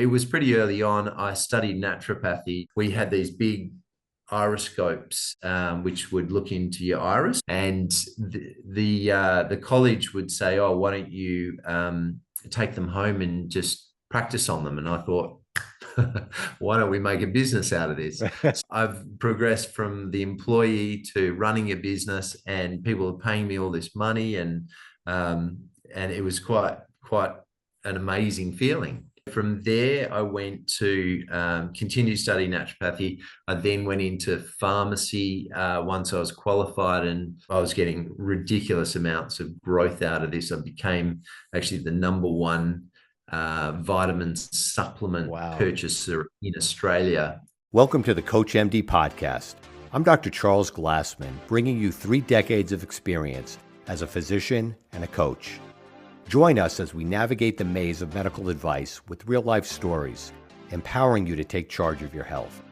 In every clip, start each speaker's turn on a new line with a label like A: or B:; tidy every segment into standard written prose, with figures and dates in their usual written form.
A: It was pretty early on. I studied naturopathy. We had these big iriscopes, which would look into your iris, and the college would say, "Oh, why don't you take them home and just practice on them?" And I thought, why don't we make a business out of this? So I've progressed from the employee to running a business, and people are paying me all this money, and it was quite an amazing feeling. From there, I went to continue studying naturopathy. I then went into pharmacy once I was qualified, and I was getting ridiculous amounts of growth out of this. I became actually the number one vitamin supplement
B: Wow.
A: purchaser in Australia.
B: Welcome to the CoachMD podcast. I'm Dr. Charles Glassman, bringing you 3 decades of experience as a physician and a coach. Join us as we navigate the maze of medical advice with real-life stories, empowering you to take charge of your health.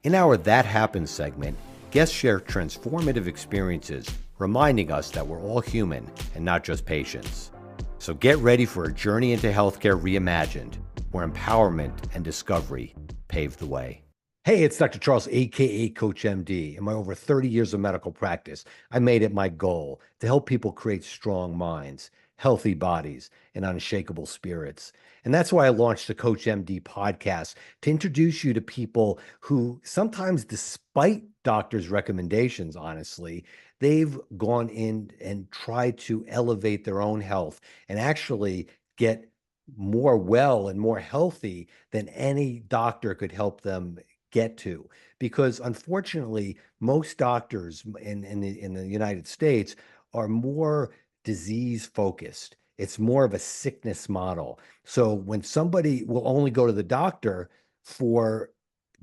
B: In our That Happens segment, guests share transformative experiences, reminding us that we're all human and not just patients. So get ready for a journey into healthcare reimagined, where empowerment and discovery pave the way. Hey, it's Dr. Charles, aka CoachMD. In my over 30 years of medical practice, I made it my goal to help people create strong minds, healthy bodies, and unshakable spirits. And that's why I launched the CoachMD podcast, to introduce you to people who sometimes, despite doctors' recommendations, honestly, they've gone in and tried to elevate their own health and actually get more well and more healthy than any doctor could help them get to. Because unfortunately, most doctors in the United States are more disease focused. It's more of a sickness model. So when somebody will only go to the doctor for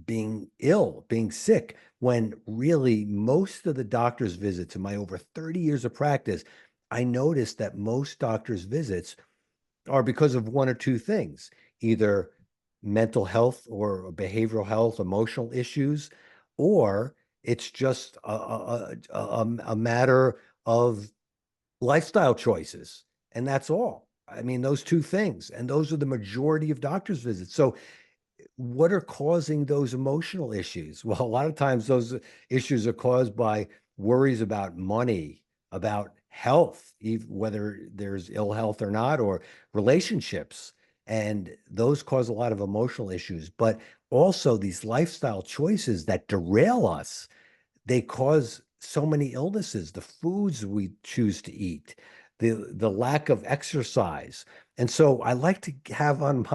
B: being ill, being sick, when really most of the doctor's visits in my over 30 years of practice, I noticed that most doctors' visits are because of one or two things, either mental health or behavioral health, emotional issues, or it's just a matter of lifestyle choices. And that's all. I mean, those two things. And those are the majority of doctor's visits. So what are causing those emotional issues? Well, a lot of times those issues are caused by worries about money, about health, whether there's ill health or not, or relationships. And those cause a lot of emotional issues. But also these lifestyle choices that derail us, they cause so many illnesses, the foods we choose to eat, the lack of exercise. And so I like to have on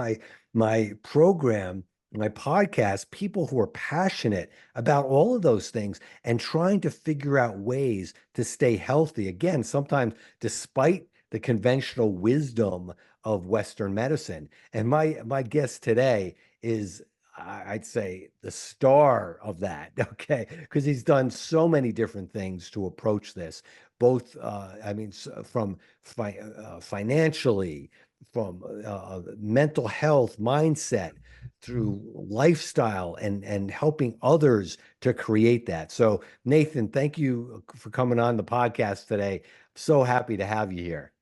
B: my program, my podcast, people who are passionate about all of those things and trying to figure out ways to stay healthy. Again, sometimes despite the conventional wisdom of Western medicine. And my guest today is, I'd say, the star of that, okay? Because he's done so many different things to approach this, both, from financially, from mental health, mindset, through lifestyle, and helping others to create that. So, Nathan, thank you for coming on the podcast today. So happy to have you here.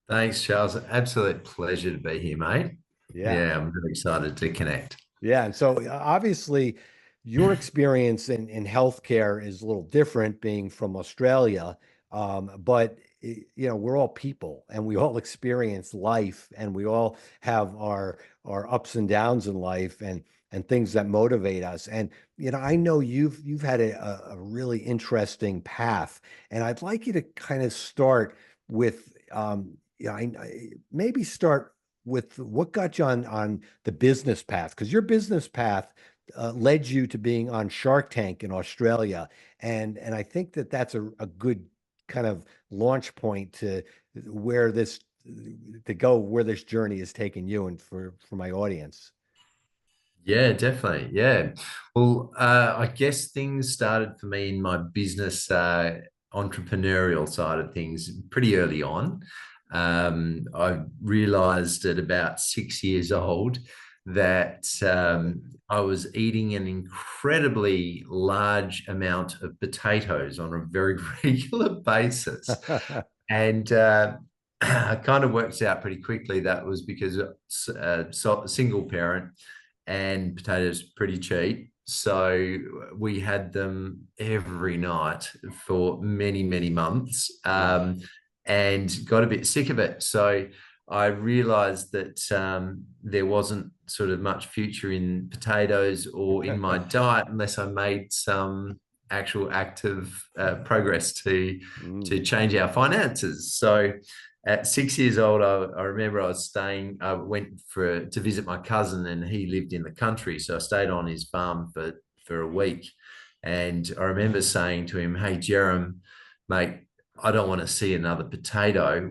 A: Thanks, Charles. Absolute pleasure to be here, mate.
B: Yeah.
A: Yeah, I'm really excited to connect.
B: Yeah. And so obviously your experience in healthcare is a little different being from Australia. But we're all people and we all experience life and we all have our ups and downs in life and things that motivate us. And, I know you've had a really interesting path, and I'd like you to kind of start with, maybe start with what got you on the business path, because your business path led you to being on Shark Tank in Australia, and I think that that's a good kind of launch point to where this where this journey is taking you, and for my audience.
A: Yeah, definitely. Yeah. Well, I guess things started for me in my business entrepreneurial side of things pretty early on. I realized at about 6 years old that I was eating an incredibly large amount of potatoes on a very regular basis. And kind of works out pretty quickly. That was because a single parent and potatoes pretty cheap. So we had them every night for many, many months, and got a bit sick of it. So I realized that there wasn't sort of much future in potatoes or in my diet unless I made some actual active progress to change our finances. So at 6 years old, I remember I went to visit my cousin, and he lived in the country. So I stayed on his farm for a week. And I remember saying to him, "Hey, Jerem, mate, I don't want to see another potato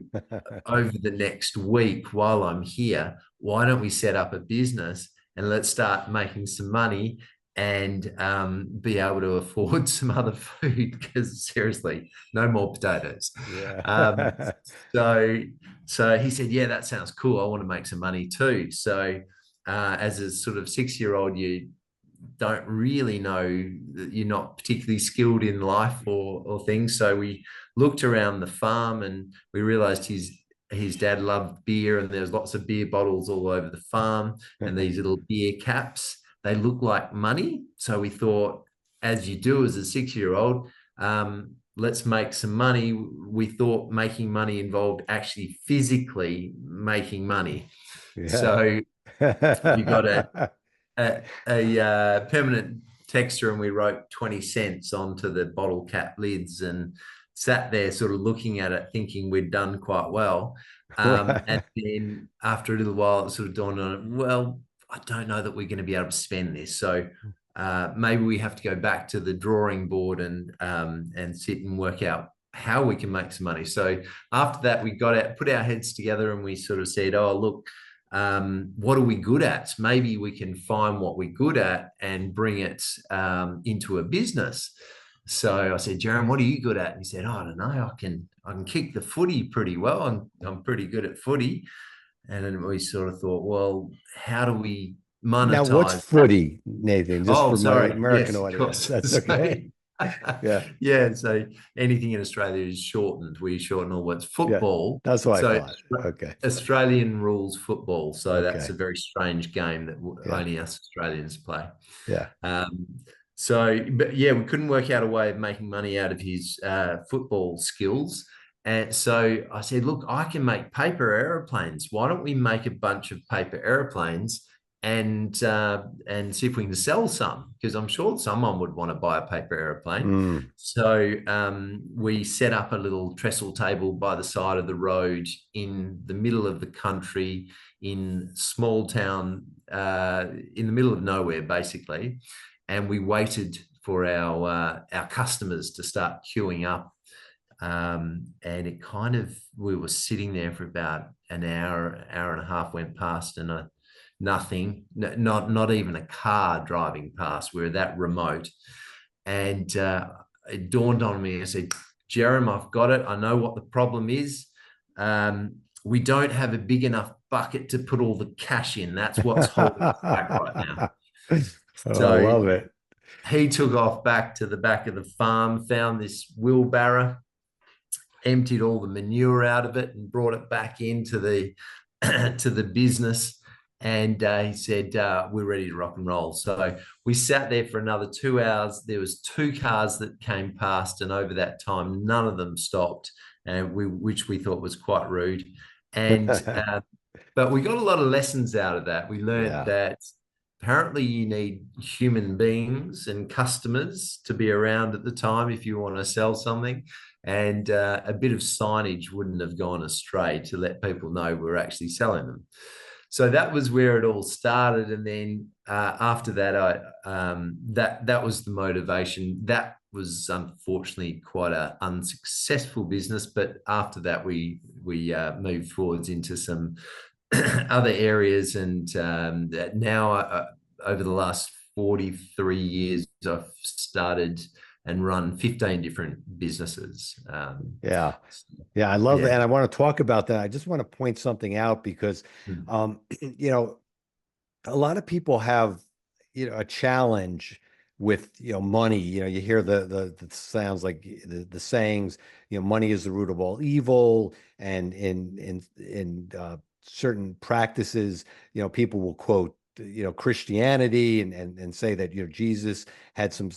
A: over the next week while I'm here. Why don't we set up a business and let's start making some money and be able to afford some other food? Because seriously, no more potatoes."
B: Yeah.
A: So he said, "Yeah, that sounds cool. I want to make some money too." So as a sort of 6-year-old, you don't really know, that you're not particularly skilled in life or things. So we looked around the farm, and we realized his dad loved beer, and there was lots of beer bottles all over the farm, and these little beer caps. They look like money. So we thought, as you do as a 6-year-old, let's make some money. We thought making money involved actually physically making money.
B: Yeah.
A: So we got a permanent texture, and we wrote 20 cents onto the bottle cap lids and sat there sort of looking at it, thinking we'd done quite well. And then after a little while, it sort of dawned on it, well, I don't know that we're going to be able to spend this. So maybe we have to go back to the drawing board and sit and work out how we can make some money. So after that, we put our heads together, and we sort of said, "Oh, look, what are we good at? Maybe we can find what we're good at and bring it into a business." So I said, "Jerem, what are you good at?" And he said, "Oh, I don't know. I can kick the footy pretty well. I'm pretty good at footy." And then we sort of thought, well, how do we monetize?
B: Now, what's footy, Nathan? Just for my American audience. That's okay.
A: Yeah. Yeah. So anything in Australia is shortened. We shorten all words. Football.
B: Yeah, that's what I thought. Okay.
A: Australian rules football. So that's a very strange game that only us Australians play.
B: Yeah.
A: But yeah, we couldn't work out a way of making money out of his football skills. And so I said, "Look, I can make paper airplanes. Why don't we make a bunch of paper airplanes and see if we can sell some? Because I'm sure someone would want to buy a paper airplane." So we set up a little trestle table by the side of the road in the middle of the country, in small town, in the middle of nowhere, basically. And we waited for our customers to start queuing up. And it kind of, we were sitting there for about an hour and a half went past, and nothing, not even a car driving past. We were that remote. And it dawned on me. I said, "Jerem, I've got it. I know what the problem is. We don't have a big enough bucket to put all the cash in. That's what's holding us back right now."
B: So I love it.
A: He took off back to the back of the farm, found this wheelbarrow, emptied all the manure out of it, and brought it back into the to the business. And he said, "We're ready to rock and roll." So we sat there for another 2 hours. There was 2 cars that came past, and over that time, none of them stopped, which we thought was quite rude. And but we got a lot of lessons out of that. We learned that apparently you need human beings and customers to be around at the time if you want to sell something. And a bit of signage wouldn't have gone astray to let people know we're actually selling them. So that was where it all started. And then after that, that was the motivation. That was unfortunately quite an unsuccessful business. But after that, we moved forwards into some other areas. And now over the last 43 years, I've started and run 15 different businesses.
B: Yeah, I love that. And I want to talk about that. I just want to point something out because, you know, a lot of people have, a challenge with, money. You hear the sounds like the sayings, money is the root of all evil. And in certain practices, people will quote, Christianity and say that, Jesus had some,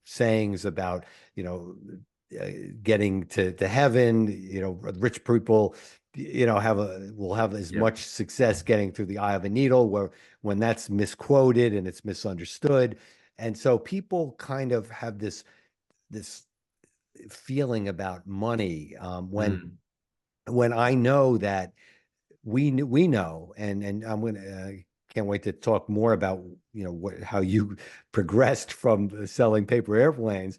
B: sayings about, getting to heaven. Rich people, will have as
A: Yep.
B: much success getting through the eye of a needle, where when that's misquoted and it's misunderstood. And so people kind of have this feeling about money,
A: Mm.
B: when I know that we know, and I'm gonna can't wait to talk more about, how you progressed from selling paper airplanes.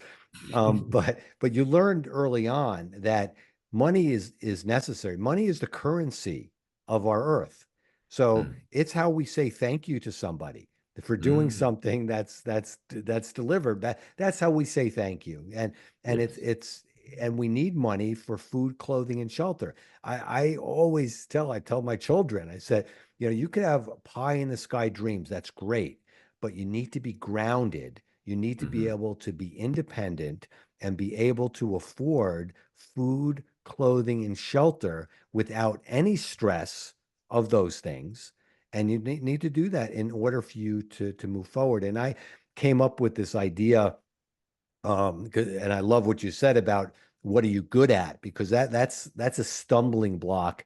B: But you learned early on that money is necessary. Money is the currency of our earth. So
A: Mm.
B: it's how we say thank you to somebody for doing
A: Mm.
B: something that's delivered. That's how we say thank you. And
A: Yes.
B: it's and we need money for food, clothing, and shelter. I always I tell my children, I said, you could have pie in the sky dreams. That's great, but you need to be grounded. You need to be
A: Hmm.
B: able to be independent and be able to afford food, clothing, and shelter without any stress of those things. And you need to do that in order for you to move forward. And I came up with this idea, and I love what you said about what are you good at, because that's a stumbling block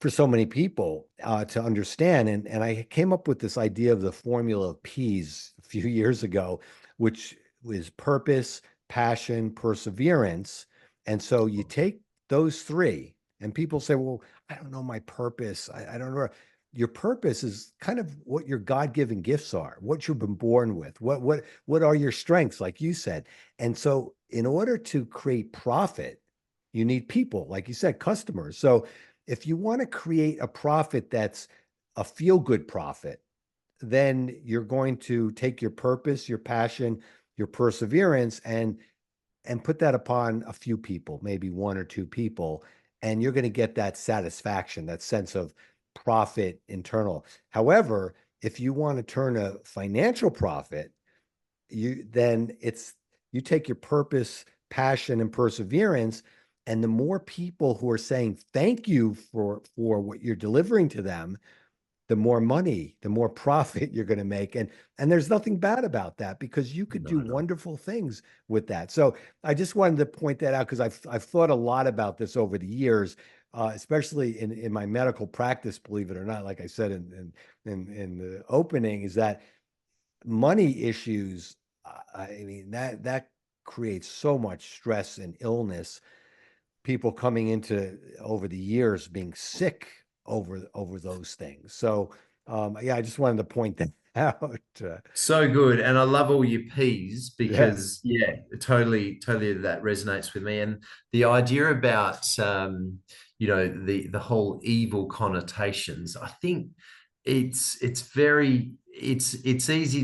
B: for so many people, to understand. And I came up with this idea of the formula of P's a few years ago, which was purpose, passion, perseverance. And so you take those three, and people say, well, I don't know my purpose. I don't know. Your purpose is kind of what your God-given gifts are, what you've been born with, what are your strengths, like you said. And so in order to create profit, you need people, like you said, customers. So if you want to create a profit that's a feel-good profit, then you're going to take your purpose, your passion, your perseverance, and put that upon a few people, maybe one or two people, and you're going to get that satisfaction, that sense of profit internal. However, if you want to turn a financial profit, you take your purpose, passion, and perseverance, and the more people who are saying thank you for what you're delivering to them, the more money, the more profit you're going to make. And there's nothing bad about that, because you could
A: No,
B: do
A: no.
B: wonderful things with that. So I just wanted to point that out, because I've thought a lot about this over the years, especially in my medical practice, believe it or not. Like I said in the opening, is that money issues, I mean, that creates so much stress and illness. People coming into over the years being sick over those things. So yeah, I just wanted to point that out.
A: So good. And I love all your P's
B: Yeah.
A: because, yeah, totally that resonates with me. And the idea about, the whole evil connotations, I think it's easy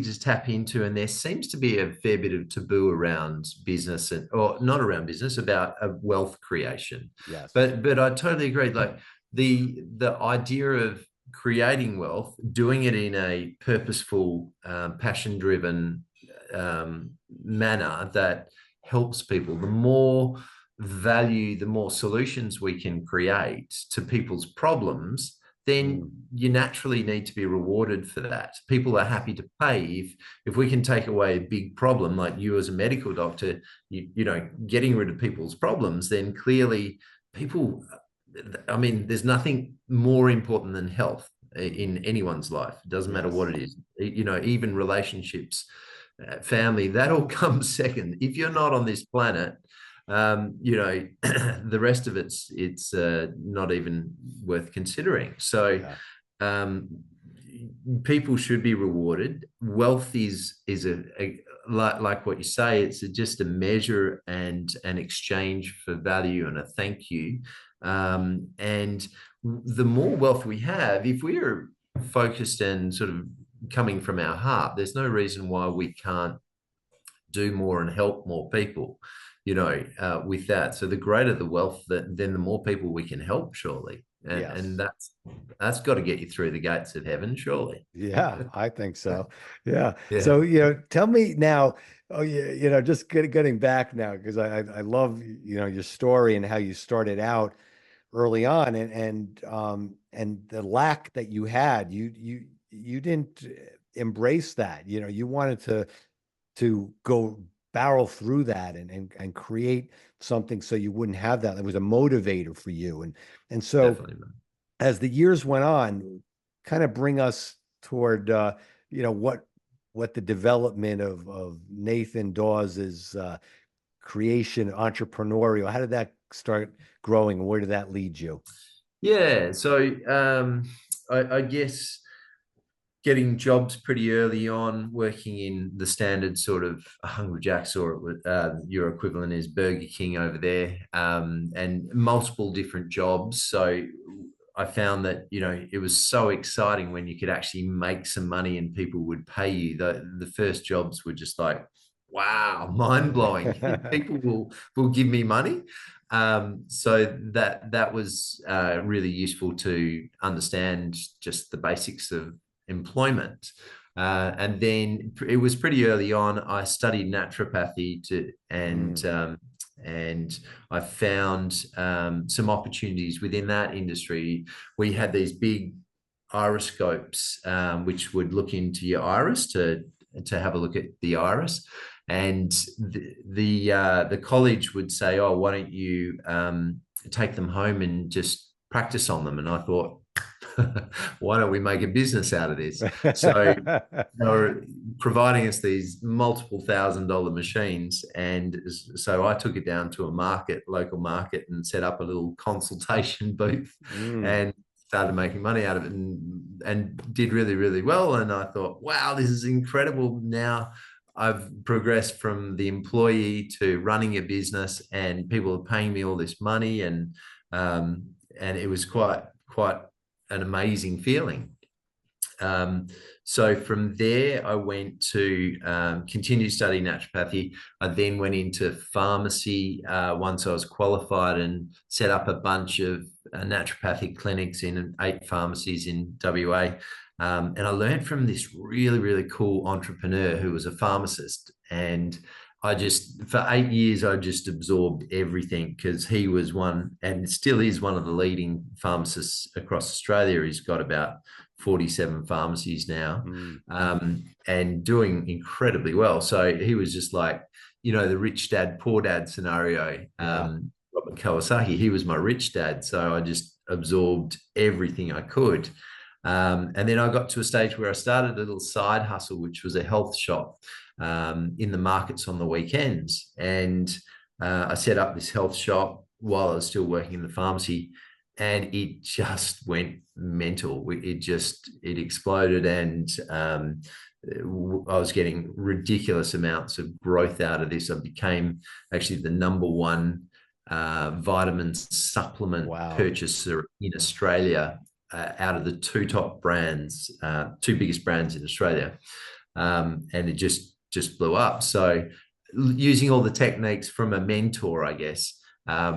A: to tap into. And there seems to be a fair bit of taboo around business or not around business, about wealth creation.
B: Yes.
A: But I totally agree. Like the idea of creating wealth, doing it in a purposeful, passion-driven manner that helps people. The more value, the more solutions we can create to people's problems, then
B: Mm.
A: you naturally need to be rewarded for that. People are happy to pay if we can take away a big problem, like you as a medical doctor, getting rid of people's problems, then clearly people. I mean, there's nothing more important than health in anyone's life. It doesn't matter what
B: Yes.
A: it is. Even relationships, family, that all comes second. If you're not on this planet, the rest of it's not even worth considering. So,
B: Yeah.
A: um, people should be rewarded. Wealth is like what you say. It's just a measure and an exchange for value and a thank you. And the more wealth we have, if we're focused and sort of coming from our heart, there's no reason why we can't do more and help more people, with that. So the greater the wealth, then the more people we can help, surely. and
B: Yes.
A: that's got to get you through the gates of heaven, surely.
B: Yeah, I think so. Yeah.
A: Yeah.
B: So, tell me now, oh yeah, just getting back now, because I love, your story and how you started out early on, and the lack that you had, you didn't embrace that. You wanted to go barrel through that and create something so you wouldn't have that. It was a motivator for you. And so
A: Definitely, man.
B: as the years went on, kind of bring us toward what the development of Nathan Dawes's creation, entrepreneurial, how did that start growing, and where did that lead you?
A: Yeah. So I guess getting jobs pretty early on, working in the standard sort of Hungry Jack's, or your equivalent is Burger King over there, and multiple different jobs. So I found that, it was so exciting when you could actually make some money and people would pay you. The first jobs were just like, wow, mind blowing. People will give me money. So that was really useful to understand just the basics of employment. And then it was pretty early on. I studied naturopathy and I found some opportunities within that industry. We had these big iriscopes, which would look into your iris to have a look at the iris. And the college would say, "Oh, why don't you take them home and just practice on them?" And I thought, why don't we make a business out of this? So they were providing us these multiple $1,000 machines. And so I took it down to a local market, and set up a little consultation booth and started making money out of it, and did really, really well. And I thought, wow, this is incredible. Now I've progressed from the employee to running a business, and people are paying me all this money. And it was quite an amazing feeling. So from there, I went to continue studying naturopathy. I then went into pharmacy once I was qualified, and set up a bunch of naturopathic clinics in 8 pharmacies in WA. And I learned from this really, really cool entrepreneur who was a pharmacist. And for 8 years, I just absorbed everything, because he was one, and still is one, of the leading pharmacists across Australia. He's got about 47 pharmacies now, and doing incredibly well. So he was just like, the rich dad, poor dad scenario. Robert Kiyosaki, he was my rich dad. So I just absorbed everything I could. And then I got to a stage where I started a little side hustle, which was a health shop in the markets on the weekends. And I set up this health shop while I was still working in the pharmacy, and it just went mental. It exploded, and I was getting ridiculous amounts of growth out of this. I became actually the #1 vitamin supplement purchaser in Australia, out of the 2 top brands, 2 biggest brands in Australia. And it just blew up. So using all the techniques from a mentor, I guess,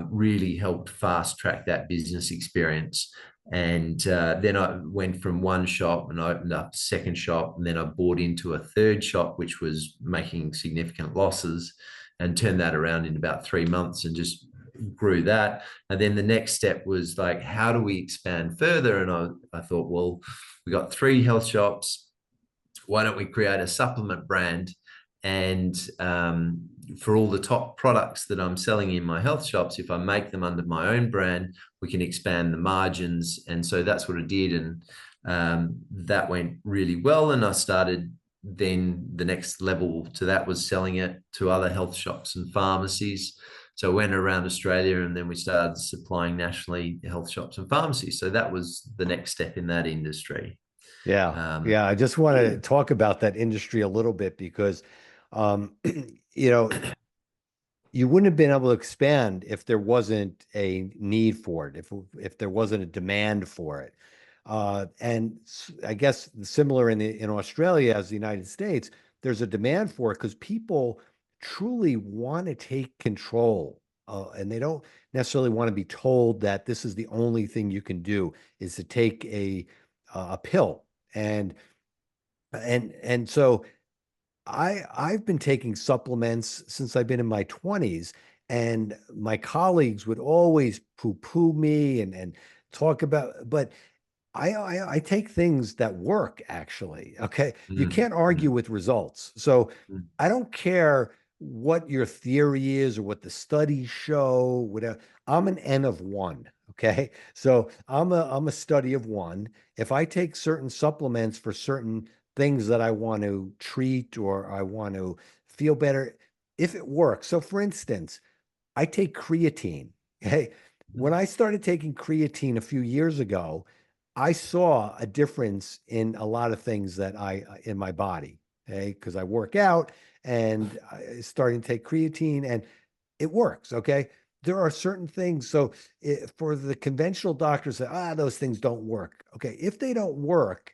A: really helped fast track that business experience. And then I went from 1 shop and opened up a 2nd shop, and then I bought into a 3rd shop, which was making significant losses, and turned that around in about 3 months, and just grew that. And then the next step was like, how do we expand further? And I thought, well, we got 3 health shops. Why don't we create a supplement brand? And for all the top products that I'm selling in my health shops, if I make them under my own brand, we can expand the margins. And so that's what I did. And that went really well. And I started, then the next level to that was selling it to other health shops and pharmacies. So I went around Australia, and then we started supplying nationally health shops and pharmacies. So that was the next step in that industry.
B: Yeah. I just want to talk about that industry a little bit, because, you wouldn't have been able to expand if there wasn't a need for it, if there wasn't a demand for it. And I guess similar in Australia as the United States, there's a demand for it because people truly want to take control and they don't necessarily want to be told that this is the only thing you can do is to take a pill. And so I've been taking supplements since I've been in my 20s, and my colleagues would always poo-poo me and talk about, but I take things that work, actually. Okay. You can't argue with results. So I don't care what your theory is or what the studies show, whatever. I'm an N of one. Okay. So I'm a study of one. If I take certain supplements for certain things that I want to treat or I want to feel better, if it works. So for instance, I take creatine. Okay. When I started taking creatine a few years ago, I saw a difference in a lot of things that in my body, okay, because I work out and I started to take creatine and it works, okay? There are certain things. So for the conventional doctors that, those things don't work. Okay, if they don't work,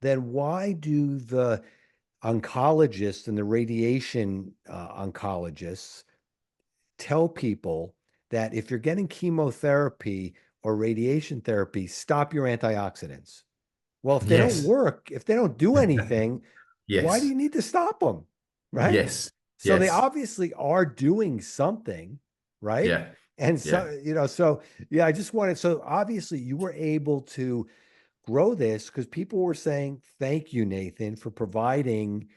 B: then why do the oncologists and the radiation oncologists tell people that if you're getting chemotherapy or radiation therapy, stop your antioxidants? Well, if they don't
A: Yes.
B: work, if they don't do anything, why do
A: Yes.
B: you need to stop them? Right?
A: Yes.
B: So they
A: Yes.
B: obviously are doing something, right?
A: Yeah.
B: And
A: Yeah.
B: so, so yeah, I just wanted, so obviously you were able to grow this because people were saying, thank you, Nathan, for providing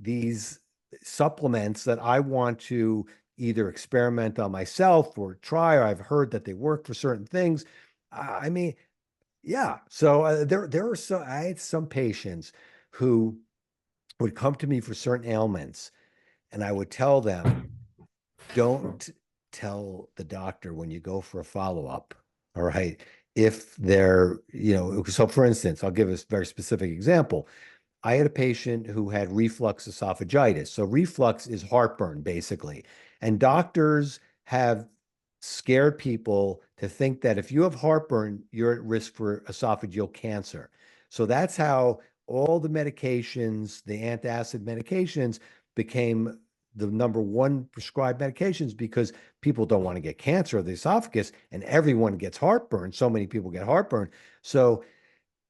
B: these supplements that I want to either experiment on myself or try, or I've heard that they work for certain things. I mean, yeah. So there were I had some patients who would come to me for certain ailments, and I would tell them, don't tell the doctor when you go for a follow-up. All right. If they're, so for instance, I'll give a very specific example. I had a patient who had reflux esophagitis. So reflux is heartburn, basically. And doctors have scared people to think that if you have heartburn, you're at risk for esophageal cancer. So that's how all the medications, the antacid medications, became the number one prescribed medications because people don't want to get cancer of the esophagus, and everyone gets heartburn. So many people get heartburn. So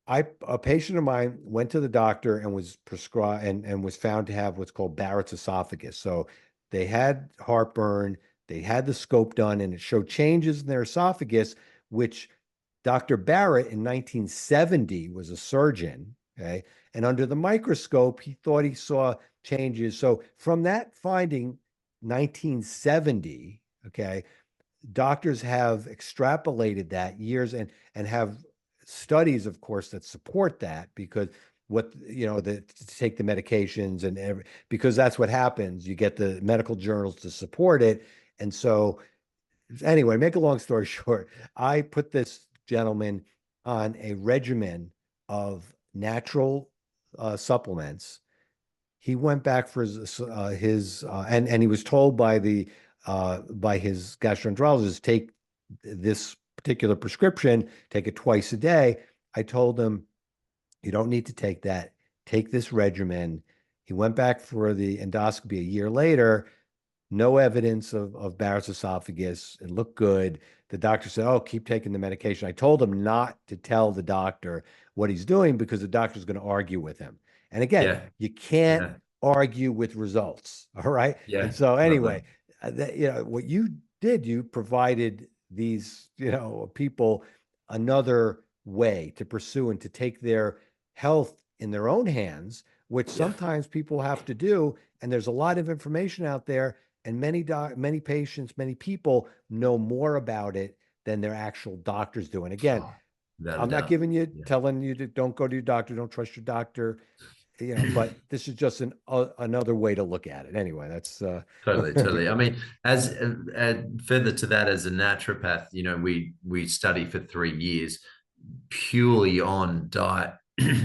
B: a patient of mine went to the doctor and was prescribed and was found to have what's called Barrett's esophagus. So they had heartburn, they had the scope done, and it showed changes in their esophagus, which Dr. Barrett in 1970 was a surgeon, okay? And under the microscope, he thought he saw changes. So from that finding, 1970, okay, doctors have extrapolated that years and have studies, of course, that support that because to take the medications and because that's what happens. You get the medical journals to support it. And so anyway, make a long story short, I put this gentleman on a regimen of natural supplements. He went back for and he was told by his gastroenterologist, take this particular prescription, take it twice a day. I told him, you don't need to take that. Take this regimen. He went back for the endoscopy a year later. No evidence of Barrett's esophagus. It looked good. The doctor said, oh, keep taking the medication. I told him not to tell the doctor what he's doing because the doctor's going to argue with him. And again,
A: Yeah.
B: you can't
A: Yeah.
B: argue with results. All right. And
A: Yeah.
B: so
A: Lovely.
B: anyway, what you did, you provided these, people another way to pursue and to take their health in their own hands, which
A: Yeah.
B: sometimes people have to do. And there's a lot of information out there, and many patients, many people know more about it than their actual doctors do. And again,
A: Oh, without a
B: I'm not
A: doubt. Yeah.
B: telling you to don't go to your doctor, don't trust your doctor, but this is just another way to look at it. Anyway, that's
A: Totally, totally. I mean, as further to that, as a naturopath, we study for 3 years purely on diet,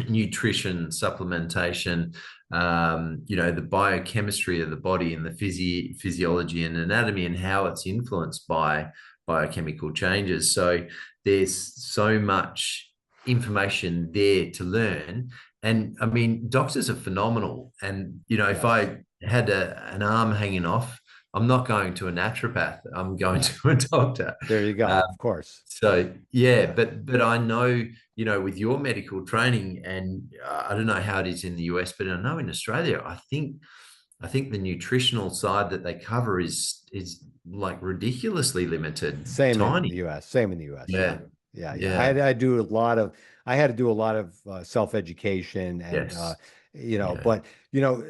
A: nutrition, supplementation, the biochemistry of the body and the physiology and anatomy and how it's influenced by biochemical changes. So there's so much information there to learn. And I mean, doctors are phenomenal. And, if
B: yes,
A: I had an arm hanging off, I'm not going to a naturopath. I'm going to a doctor.
B: There you go. Of course.
A: So yeah, but I know, with your medical training, and I don't know how it is in the US, but I know in Australia, I think the nutritional side that they cover is like ridiculously limited,
B: Same in the
A: tiny.
B: US. Same in the US.
A: Yeah,
B: Yeah.
A: yeah,
B: I had to do a lot of self-education and
A: yes,
B: but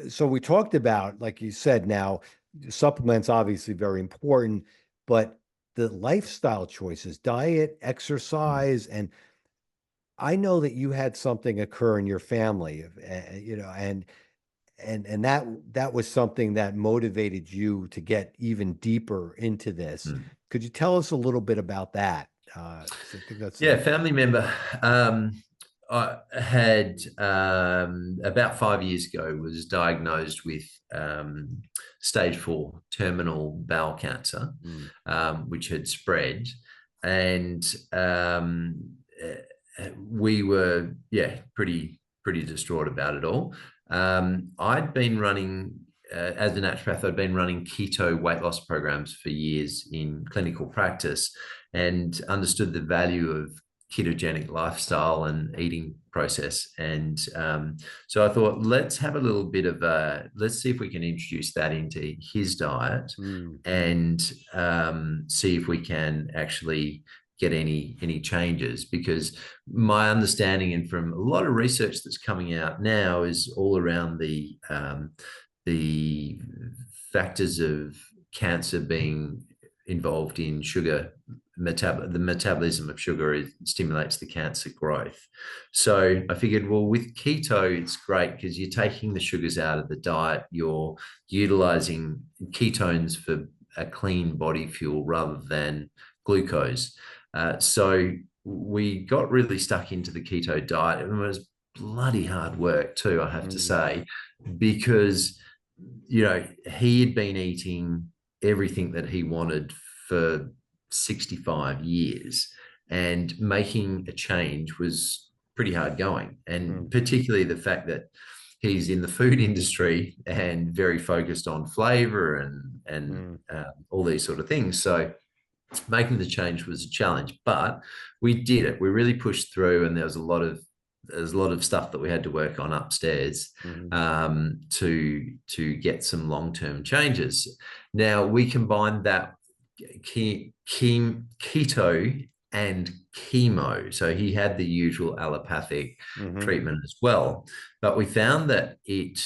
B: so we talked about, like you said, now supplements obviously very important, but the lifestyle choices, diet, exercise, and I know that you had something occur in your family, and that was something that motivated you to get even deeper into this.
A: Mm.
B: Could you tell us a little bit about that? 'Cause I think that's
A: Yeah, family member. I had about 5 years ago was diagnosed with stage 4 terminal bowel cancer,
B: Mm,
A: which had spread, and we were pretty distraught about it all. I'd been running as a naturopath. I'd been running keto weight loss programs for years in clinical practice, and understood the value of ketogenic lifestyle and eating process. And so I thought, let's have a little bit of let's see if we can introduce that into his diet,
B: mm,
A: and see if we can actually get any changes. Because my understanding, and from a lot of research that's coming out now, is all around the factors of cancer being involved in sugar the metabolism of sugar stimulates the cancer growth. So I figured, well, with keto, it's great because you're taking the sugars out of the diet, you're utilizing ketones for a clean body fuel rather than glucose. So we got really stuck into the keto diet, and it was bloody hard work too, I have to say, because he had been eating everything that he wanted for 65 years, and making a change was pretty hard going. And particularly the fact that he's in the food industry and very focused on flavor and all these sort of things. So making the change was a challenge, but we did it. We really pushed through, and there's a lot of stuff that we had to work on upstairs to get some long-term changes. Now we combined that keto and chemo. So he had the usual allopathic treatment as well, but we found that it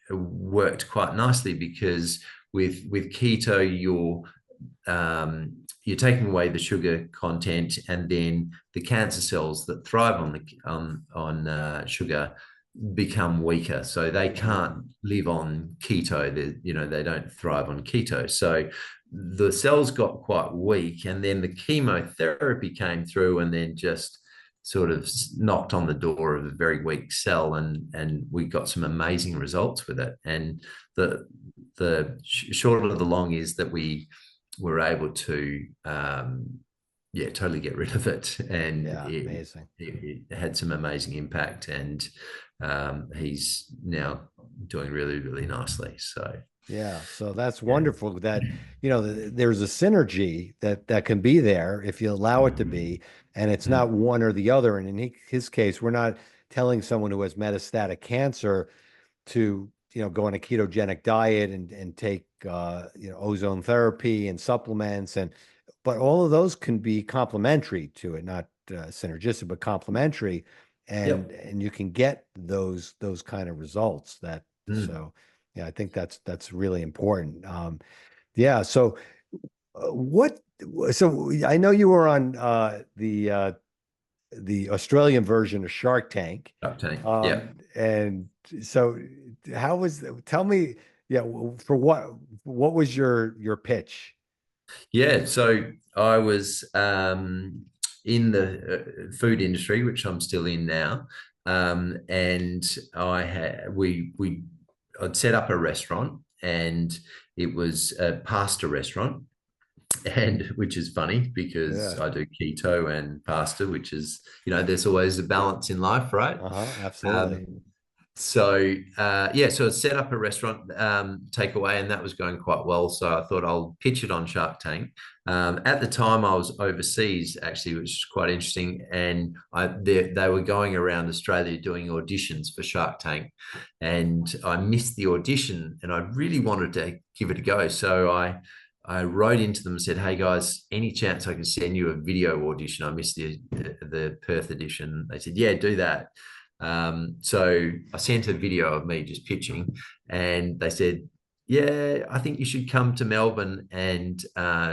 A: worked quite nicely, because with keto, you're taking away the sugar content, and then the cancer cells that thrive on sugar become weaker, so they can't live on keto. They don't thrive on keto. So the cells got quite weak, and then the chemotherapy came through and then just sort of knocked on the door of a very weak cell, and we got some amazing results with it. And the short of the long is that we were able to totally get rid of it, and it had some amazing impact, and he's now doing really, really nicely.
B: So that's wonderful that there's a synergy that can be there if you allow it to be, and it's not one or the other. And in his case, we're not telling someone who has metastatic cancer to go on a ketogenic diet and take ozone therapy and supplements, but all of those can be complementary to it, not synergistic, but complementary, and you can get those kind of results. So yeah, I think that's really important. So so I know you were on the Australian version of Shark Tank. And so tell me, for what was your pitch?
A: So I was in the food industry, which I'm still in now, and I'd set up a restaurant, and it was a pasta restaurant, and which is funny because I do keto and pasta, which is there's always a balance in life, right?
B: Absolutely.
A: So I set up a restaurant takeaway, and that was going quite well. So I thought I'll pitch it on Shark Tank. At the time, I was overseas actually, which is quite interesting, and they were going around Australia doing auditions for Shark Tank, and I missed the audition, and I really wanted to give it a go. So I wrote into them and said, "Hey guys, any chance I can send you a video audition? I missed the Perth edition." They said, "Yeah, do that." So I sent a video of me just pitching, and they said, "Yeah, I think you should come to Melbourne and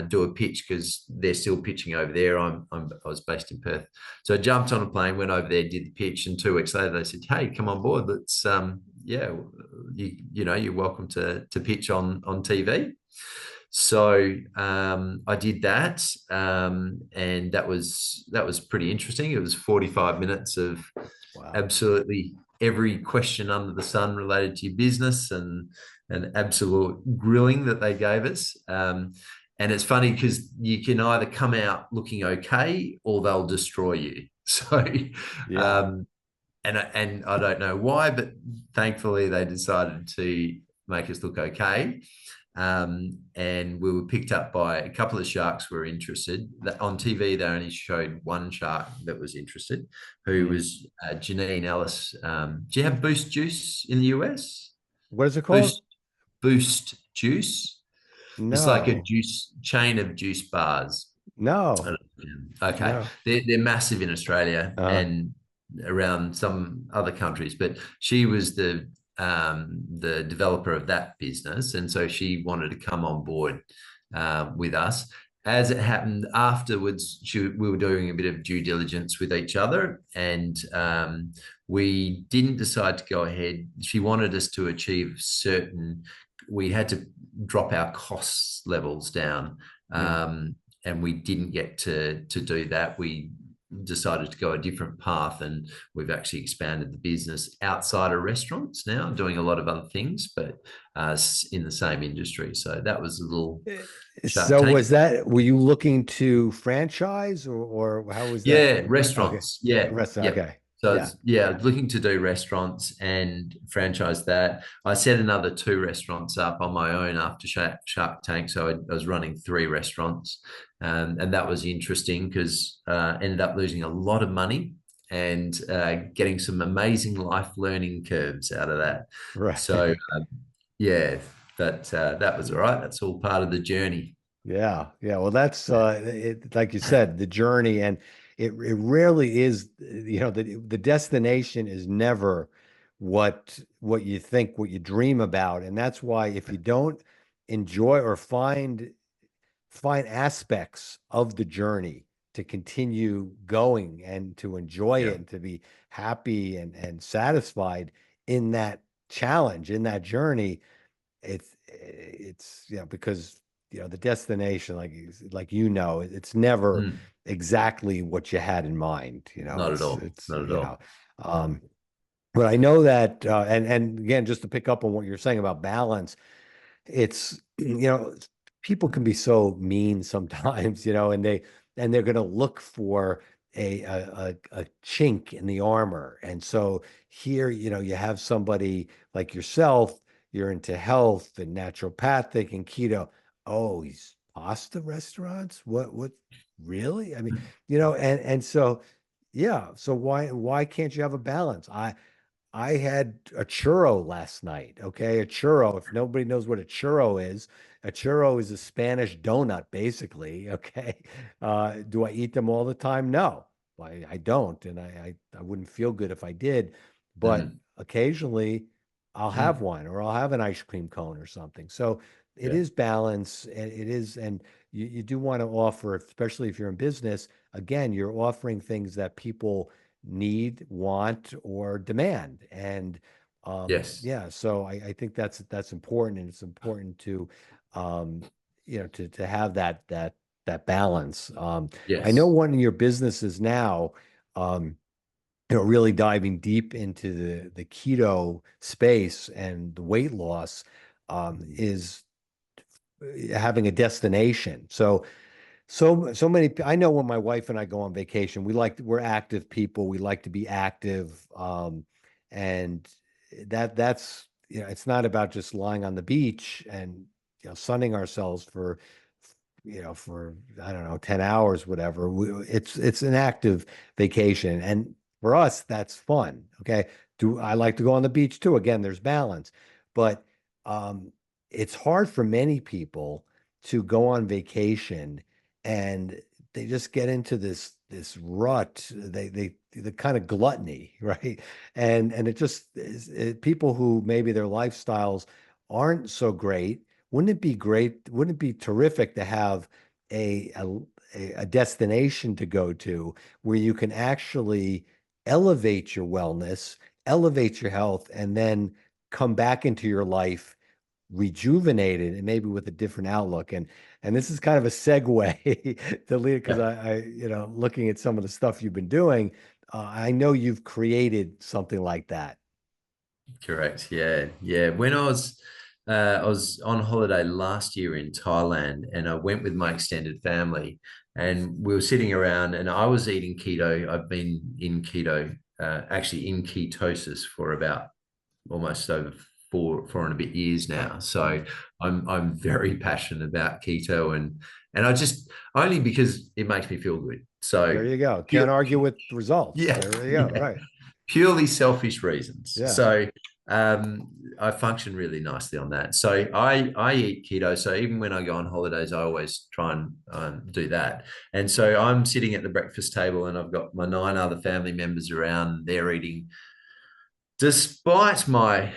A: do a pitch because they're still pitching over there." I was based in Perth, so I jumped on a plane, went over there, did the pitch, and 2 weeks later they said, "Hey, come on board. Let's yeah, you know, you're welcome to pitch on TV." So I did that, and that was pretty interesting. It was 45 minutes of absolutely every question under the sun related to your business, and an absolute grilling that they gave us. And it's funny because you can either come out looking okay or they'll destroy you. So, and I don't know why, but thankfully they decided to make us look okay. And we were picked up by a couple of sharks who were interested. On TV, they only showed one shark that was interested, who was Janine Ellis. Do you have Boost Juice in the US?
B: What is it called?
A: Boost Juice.
B: No.
A: It's like a chain of juice bars.
B: No.
A: Okay.
B: No.
A: They're massive in Australia and around some other countries, but she was the developer of that business, and so she wanted to come on board with us. As it happened afterwards, we were doing a bit of due diligence with each other, and we didn't decide to go ahead. She wanted us to achieve we had to drop our costs levels down, and we didn't get to do that. We decided to go a different path, and we've actually expanded the business outside of restaurants now, doing a lot of other things, but in the same industry. So that was a little
B: So were you looking to franchise, or how was that?
A: Yeah, restaurants.
B: Okay.
A: Yeah.
B: Restaurant.
A: Yep.
B: Okay.
A: So looking to do restaurants and franchise that. I set another 2 restaurants up on my own after Shark Tank. So I was running 3 restaurants, and that was interesting because ended up losing a lot of money and getting some amazing life learning curves out of that.
B: Right.
A: So that was all right. That's all part of the journey.
B: Yeah. Well, that's like you said, the journey, and it rarely is, the destination is never what you think, what you dream about. And that's why if you don't enjoy or find aspects of the journey to continue going and to enjoy it and to be happy and satisfied in that challenge, in that journey, it's because the destination, it's never exactly what you had in mind.
A: Not at all. Not at all.
B: But I know that, and again, just to pick up on what you're saying about balance, it's people can be so mean sometimes, and they're going to look for a chink in the armor. And so here, you have somebody like yourself. You're into health and naturopathic and keto. Oh, he's pasta restaurants? What really? I mean, and so, so why can't you have a balance? I had a churro last night. Okay. A churro, if nobody knows what a churro is a Spanish donut, basically. Okay. Do I eat them all the time? No, I don't. And I wouldn't feel good if I did, but occasionally I'll have one, or I'll have an ice cream cone or something. So it is balance, and it is, and you do want to offer, especially if you're in business, again, you're offering things that people need, want, or demand. And so I think that's important, and it's important to to have that balance. I know one of your businesses now, really diving deep into the keto space and the weight loss, is having a destination. So many, I know when my wife and I go on vacation, we're active people. We like to be active. And that's, it's not about just lying on the beach and, sunning ourselves for, I don't know, 10 hours, whatever. It's an active vacation. And for us, that's fun. Okay. Do I like to go on the beach too? Again, there's balance, but it's hard for many people to go on vacation and they just get into this rut. The kind of gluttony, right? And it just is people who maybe their lifestyles aren't so great. Wouldn't it be great? Wouldn't it be terrific to have a destination to go to where you can actually elevate your wellness, elevate your health, and then come back into your life rejuvenated and maybe with a different outlook. And this is kind of a segue to lead, because looking at some of the stuff you've been doing, I know you've created something like that.
A: Correct. Yeah. Yeah. When I was on holiday last year in Thailand, and I went with my extended family, and we were sitting around, and I was eating keto. I've been in keto, actually in ketosis for about almost over four and a bit years now. So I'm very passionate about keto, and I just, only because it makes me feel good. So
B: there you go. Can't argue with results.
A: Yeah.
B: There you go.
A: Yeah.
B: Right.
A: Purely selfish reasons.
B: Yeah.
A: So I function really nicely on that. So I eat keto. So even when I go on holidays, I always try and do that. And so I'm sitting at the breakfast table, and I've got my 9 other family members around. They're eating, despite my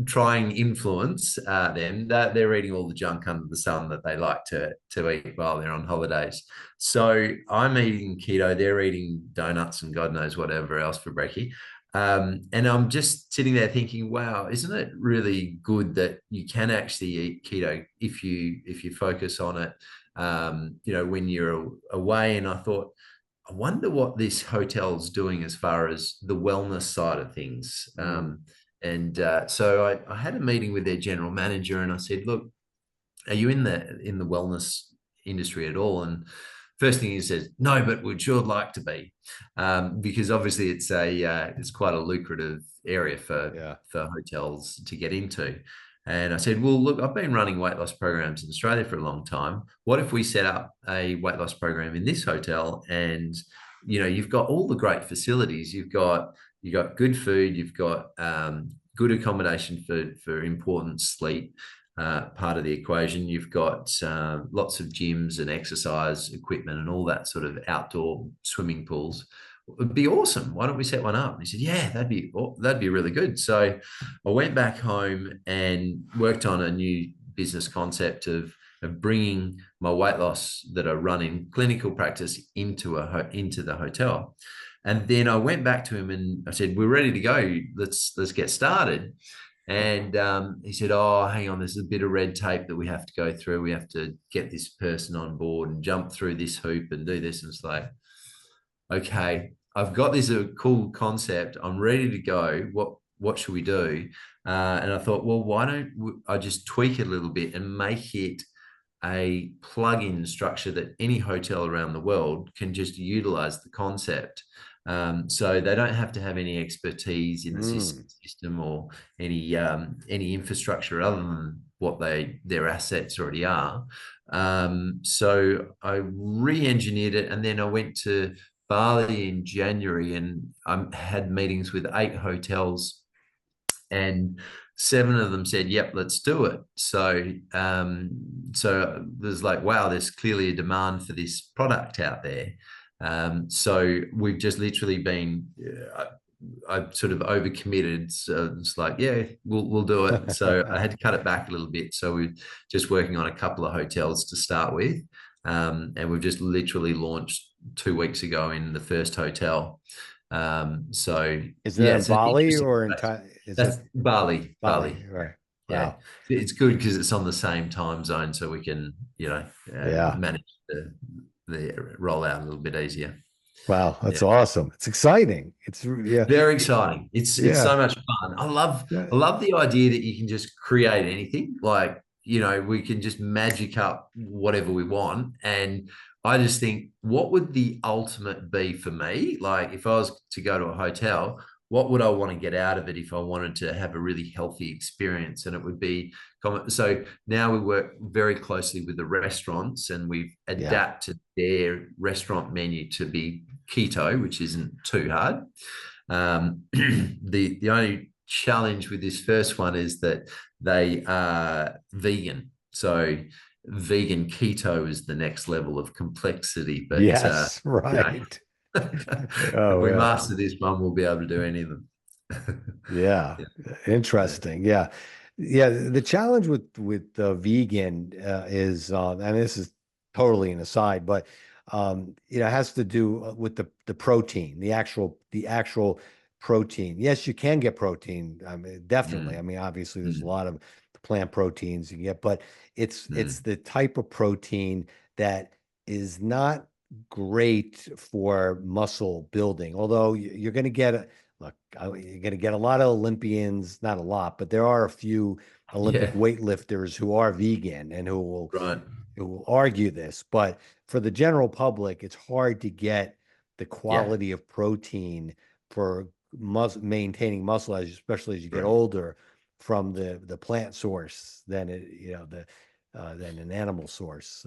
A: trying influence them, that they're eating all the junk under the sun that they like to eat while they're on holidays. So I'm eating keto, they're eating donuts and God knows whatever else for brekkie. And I'm just sitting there thinking, wow, isn't it really good that you can actually eat keto if you focus on it, when you're away. And I thought, I wonder what this hotel's doing as far as the wellness side of things. So I had a meeting with their general manager, and I said, look, are you in the wellness industry at all? And first thing he says, no, but we'd sure like to be, because obviously it's quite a lucrative area for hotels to get into. And I said, well, look, I've been running weight loss programs in Australia for a long time. What if we set up a weight loss program in this hotel? And, you've got all the great facilities. You've got good food. You've got good accommodation for important sleep part of the equation. You've got lots of gyms and exercise equipment and all that sort of outdoor swimming pools. It'd be awesome. Why don't we set one up? And he said, yeah, that'd be really good. So I went back home and worked on a new business concept of bringing my weight loss that I run in clinical practice into the hotel. And then I went back to him and I said, we're ready to go. Let's get started. And he said, oh, hang on, there's a bit of red tape that we have to go through. We have to get this person on board and jump through this hoop and do this. And it's like, okay, I've got this cool concept. I'm ready to go. What should we do? And I thought, well, why don't I just tweak it a little bit and make it a plug-in structure that any hotel around the world can just utilize the concept. So they don't have to have any expertise in the system or any infrastructure other than what their assets already are. So I re-engineered it, and then I went to Bali in January, and I had meetings with 8 hotels, and 7 of them said, yep, let's do it. So there's like, wow, there's clearly a demand for this product out there. So we've just literally been, I sort of overcommitted. So it's like, yeah, we'll do it. So I had to cut it back a little bit. So we're just working on a couple of hotels to start with. And we've just literally launched 2 weeks ago in the first hotel. So
B: is that in Bali or in Thailand?
A: That's Bali.
B: Right.
A: Yeah. Wow. It's good because it's on the same time zone, so we can, manage the rollout a little bit easier.
B: Wow, that's awesome. It's exciting. It's
A: very exciting. It's so much fun. I love the idea that you can just create anything. Like, we can just magic up whatever we want. And I just think, what would the ultimate be for me? Like, if I was to go to a hotel, what would I want to get out of it if I wanted to have a really healthy experience? And it would be, so now we work very closely with the restaurants, and we've adapted their restaurant menu to be keto, which isn't too hard. The only challenge with this first one is that they are vegan. So vegan keto is the next level of complexity. But
B: yes, right.
A: If we master this one, we'll be able to do any of them.
B: Yeah. Interesting. Yeah. The challenge with vegan is, and this is totally an aside, but it has to do with the protein, the actual protein. Yes, you can get protein. I mean, definitely. I mean, obviously, there's a lot of plant proteins you get, but it's the type of protein that is not great for muscle building. Although you're going to get you're going to get a lot of Olympians, not a lot, but there are a few Olympic weightlifters who are vegan and who will argue this. But for the general public, it's hard to get the quality of protein for maintaining muscle, especially as you get older, from the plant source than than an animal source,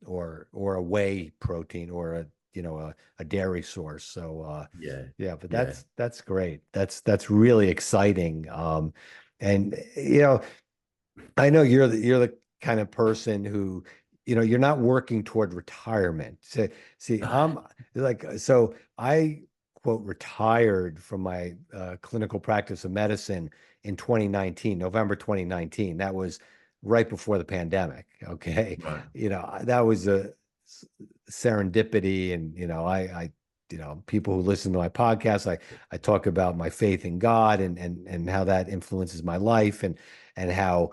B: or a whey protein, or a dairy source. So but that's great. That's really exciting. And I know you're the kind of person who, you're not working toward retirement. So, see, I'm so I quote retired from my clinical practice of medicine in 2019, November 2019. That was right before the pandemic. Okay. Right. That was a serendipity. And, I people who listen to my podcast, I talk about my faith in God and how that influences my life, and how,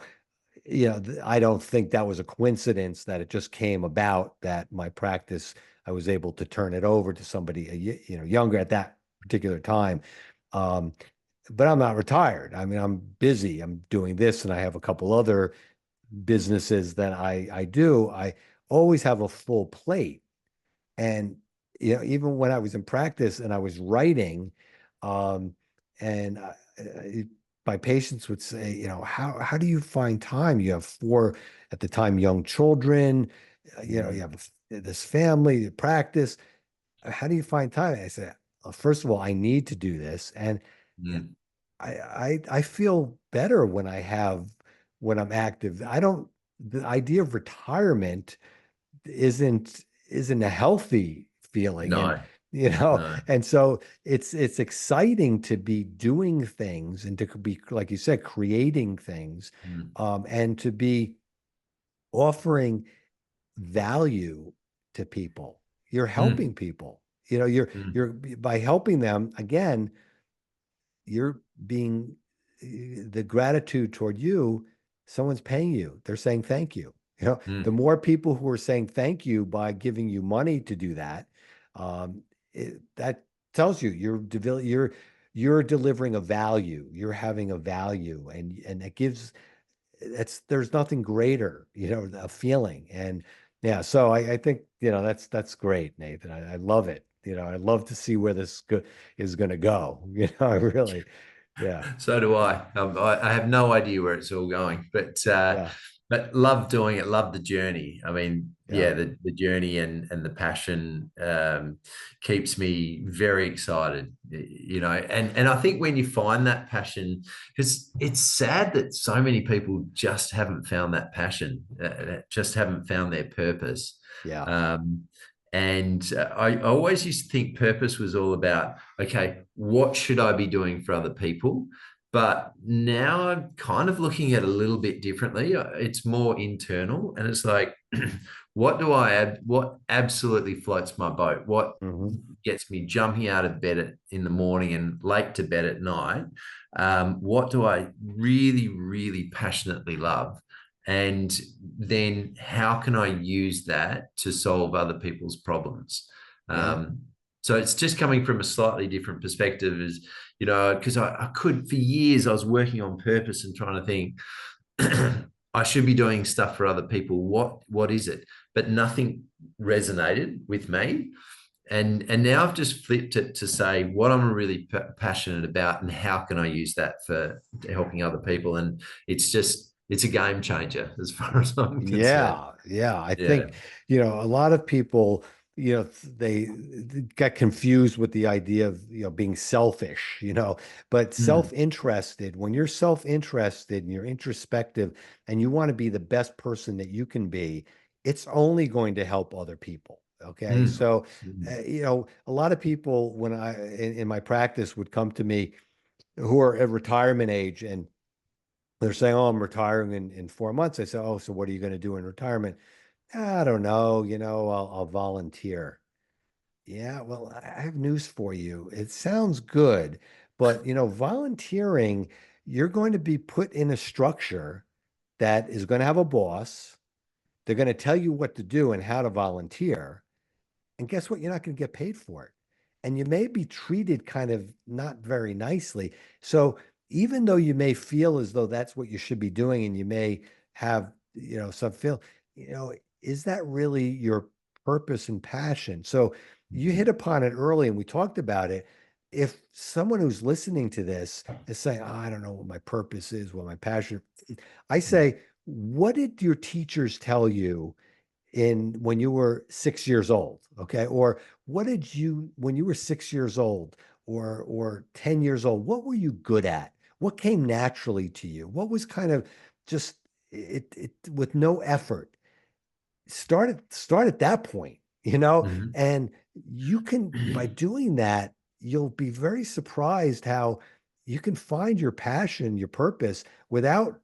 B: I don't think that was a coincidence that it just came about, that my practice, I was able to turn it over to somebody, younger at that particular time. But I'm not retired. I mean, I'm busy. I'm doing this, and I have a couple other businesses that I do. I always have a full plate. And, even when I was in practice and I was writing, and my patients would say, how do you find time? You have 4, at the time, young children, you have this family, practice. How do you find time? I said, well, first of all, I need to do this. And I feel better when I'm active. The idea of retirement isn't a healthy feeling.
A: No.
B: And so it's exciting to be doing things, and to be, like you said, creating things, and to be offering value to people. You're helping people. You're by helping them, again, you're being, the gratitude toward you, someone's paying you. They're saying thank you. The more people who are saying thank you by giving you money to do that, that tells you you're delivering a value. You're having a value, and it gives. There's nothing greater, a feeling. And so I think that's great, Nathan. I love it. I'd love to see where this is going to go. I really,
A: So do I. I have no idea where it's all going, but love doing it. Love the journey. I mean, the journey and the passion keeps me very excited. And I think when you find that passion, because it's sad that so many people just haven't found that passion, just haven't found their purpose. And I always used to think purpose was all about, okay, what should I be doing for other people? But now I'm kind of looking at it a little bit differently. It's more internal, and it's like, what absolutely floats my boat? What gets me jumping out of bed in the morning and late to bed at night? What do I really, really passionately love? And then how can I use that to solve other people's problems? So it's just coming from a slightly different perspective, because I could, for years, I was working on purpose and trying to think, I should be doing stuff for other people. What is it? But nothing resonated with me. and now I've just flipped it to say what I'm really passionate about and how can I use that for helping other people. And it's a game changer as far as I'm concerned.
B: Yeah, yeah. I
A: Yeah.
B: think, a lot of people, they get confused with the idea of, being selfish, but
A: Mm,
B: self-interested, when you're self-interested and you're introspective and you want to be the best person that you can be, it's only going to help other people. Okay.
A: mm,
B: So,
A: mm,
B: a lot of people when in my practice would come to me who are at retirement age and they're saying, "Oh, I'm retiring in 4 months." I say, "Oh, so what are you going to do in retirement?" I don't know. I'll volunteer. Yeah, well, I have news for you. It sounds good, but volunteering, you're going to be put in a structure that is going to have a boss. They're going to tell you what to do and how to volunteer. And guess what? You're not going to get paid for it. And you may be treated kind of not very nicely. So even though you may feel as though that's what you should be doing, and you may have, some feel, you know, is that really your purpose and passion? So you hit upon it early and we talked about it. If someone who's listening to this is saying, "Oh, I don't know what my purpose is, what my passion," I say, what did your teachers tell you in when you were 6 years old? Okay. Or what did you, when you were 6 years old or 10 years old, what were you good at? What came naturally to you? What was kind of just it with no effort? Start at that point,
A: mm,
B: and you can, by doing that, you'll be very surprised how you can find your passion, your purpose without,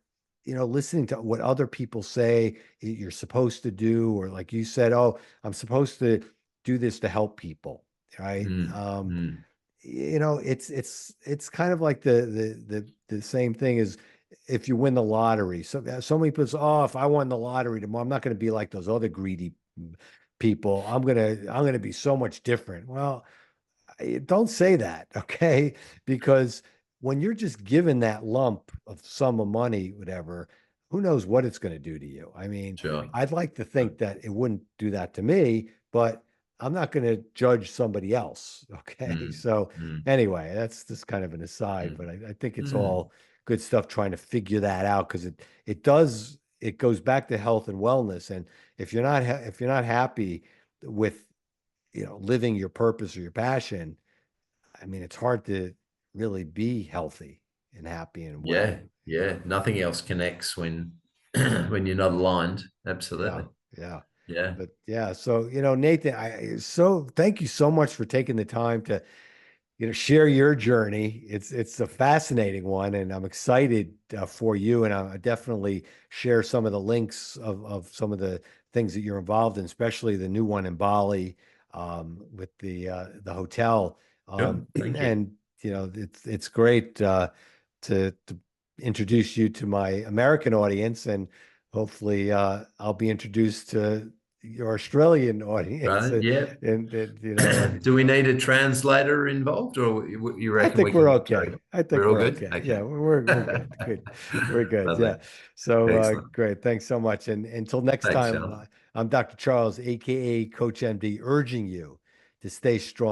B: listening to what other people say you're supposed to do, or like you said, "Oh, I'm supposed to do this to help people." Right.
A: mm, mm.
B: It's kind of like the same thing as if you win the lottery. So many people say, "Oh, if I won the lottery tomorrow, I'm not going to be like those other greedy people. I'm gonna be so much different." Well, don't say that, okay? Because when you're just given that lump of sum of money, whatever, who knows what it's going to do to you? I mean,
A: Sure.
B: I'd like to think that it wouldn't do that to me, but I'm not going to judge somebody else, okay?
A: Mm,
B: So
A: mm,
B: anyway, that's just kind of an aside,
A: mm,
B: but I think it's
A: mm.
B: all good stuff trying to figure that out because it goes back to health and wellness, and if you're not happy with living your purpose or your passion, I mean, it's hard to really be healthy and happy and
A: Yeah,
B: well.
A: yeah. Nothing else connects when when you're not aligned.
B: Yeah,
A: Absolutely.
B: yeah.
A: Yeah.
B: But yeah, so Nathan, so thank you so much for taking the time to share your journey. It's a fascinating one, and I'm excited for you. And I definitely share some of the links of some of the things that you're involved in, especially the new one in Bali with the hotel.
A: Sure. Thank you.
B: And it's great to introduce you to my American audience, and hopefully I'll be introduced to your Australian audience,
A: Right. Yeah.
B: and
A: Do we need a translator involved, or you
B: I
A: reckon we
B: think
A: can
B: we're
A: get through?
B: okay. I think
A: We're all
B: we're
A: good.
B: okay. Yeah,
A: Okay.
B: we're good. Good. We're good.
A: Lovely.
B: Yeah. So
A: Excellent.
B: great. Thanks so much. And until next
A: Thanks,
B: time,
A: Charles.
B: I'm Dr. Charles, aka Coach MD, urging you to stay strong.